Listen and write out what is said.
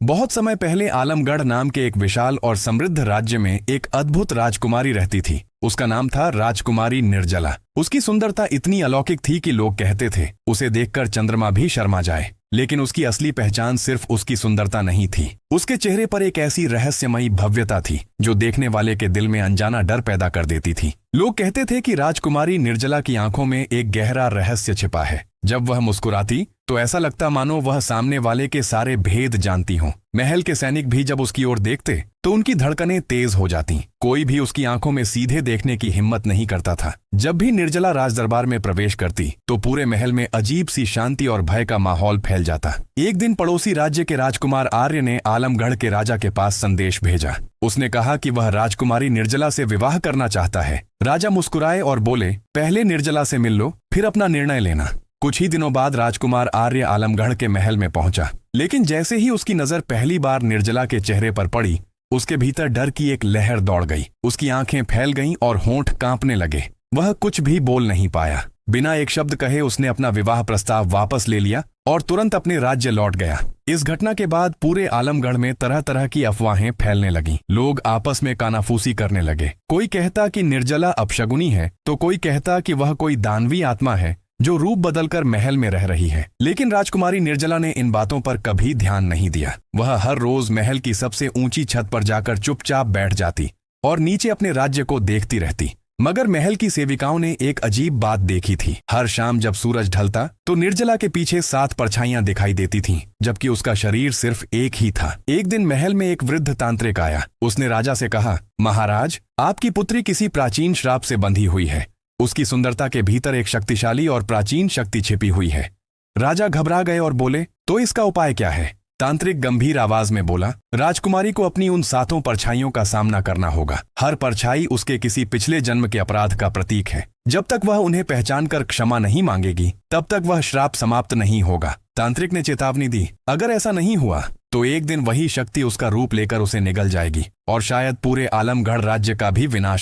बहुत समय पहले आलमगढ़ नाम के एक विशाल और समृद्ध राज्य में एक अद्भुत राजकुमारी रहती थी। उसका नाम था राजकुमारी निर्जला। उसकी सुंदरता इतनी अलौकिक थी कि लोग कहते थे उसे देखकर चंद्रमा भी शर्मा जाए। लेकिन उसकी असली पहचान सिर्फ उसकी सुंदरता नहीं थी। उसके चेहरे पर एक ऐसी रहस्यमयी भव्यता थी जो देखने वाले के दिल में अनजाना डर पैदा कर देती थी। लोग कहते थे कि राजकुमारी निर्जला की आंखों में एक गहरा रहस्य छिपा है। जब वह मुस्कुराती तो ऐसा लगता मानो वह सामने वाले के सारे भेद जानती हों। महल के सैनिक भी जब उसकी ओर देखते तो उनकी धड़कनें तेज हो जाती। कोई भी उसकी आंखों में सीधे देखने की हिम्मत नहीं करता था। जब भी निर्जला राजदरबार में प्रवेश करती तो पूरे महल में अजीब सी शांति और भय का माहौल फैल जाता। एक दिन पड़ोसी राज्य के राजकुमार आर्य ने आलमगढ़ के राजा के पास संदेश भेजा। उसने कहा कि वह राजकुमारी निर्जला से विवाह करना चाहता है। राजा मुस्कुराए और बोले, पहले निर्जला से मिल लो, फिर अपना निर्णय लेना। कुछ ही दिनों बाद राजकुमार आर्य आलमगढ़ के महल में पहुंचा। लेकिन जैसे ही उसकी नजर पहली बार निर्जला के चेहरे पर पड़ी, उसके भीतर डर की एक लहर दौड़ गई। उसकी आंखें फैल गईं और होंठ कांपने लगे। वह कुछ भी बोल नहीं पाया। बिना एक शब्द कहे उसने अपना विवाह प्रस्ताव वापस ले लिया और तुरंत अपने राज्य लौट गया। इस घटना के बाद पूरे आलमगढ़ में तरह तरह की अफवाहें फैलने लगीं। लोग आपस में कानाफूसी करने लगे। कोई कहता कि निर्जला अपशगुनी है तो कोई कहता कि वह कोई दानवी आत्मा है जो रूप बदलकर महल में रह रही है। लेकिन राजकुमारी निर्जला ने इन बातों पर कभी ध्यान नहीं दिया। वह हर रोज महल की सबसे ऊंची छत पर जाकर चुपचाप बैठ जाती और नीचे अपने राज्य को देखती रहती। मगर महल की सेविकाओं ने एक अजीब बात देखी थी। हर शाम जब सूरज ढलता तो निर्जला के पीछे 7 परछाइयां दिखाई देती थीं, जबकि उसका शरीर सिर्फ एक ही था। एक दिन महल में एक वृद्ध तांत्रिक आया। उसने राजा से कहा, महाराज, आपकी पुत्री किसी प्राचीन श्राप से बंधी हुई है। उसकी सुंदरता के भीतर एक शक्तिशाली और प्राचीन शक्ति छिपी हुई है। राजा घबरा गए और बोले, तो इसका उपाय क्या है? तांत्रिक गंभीर आवाज में बोला, राजकुमारी को अपनी उन 7 परछाइयों का सामना करना होगा। हर परछाई उसके किसी पिछले जन्म के अपराध का प्रतीक है। जब तक वह उन्हें पहचान कर क्षमा नहीं मांगेगी तब तक वह श्राप समाप्त नहीं होगा। तांत्रिक ने चेतावनी दी, अगर ऐसा नहीं हुआ तो एक दिन वही शक्ति उसका रूप लेकर उसे निगल जाएगी और शायद पूरे आलमगढ़ राज्य का भी विनाश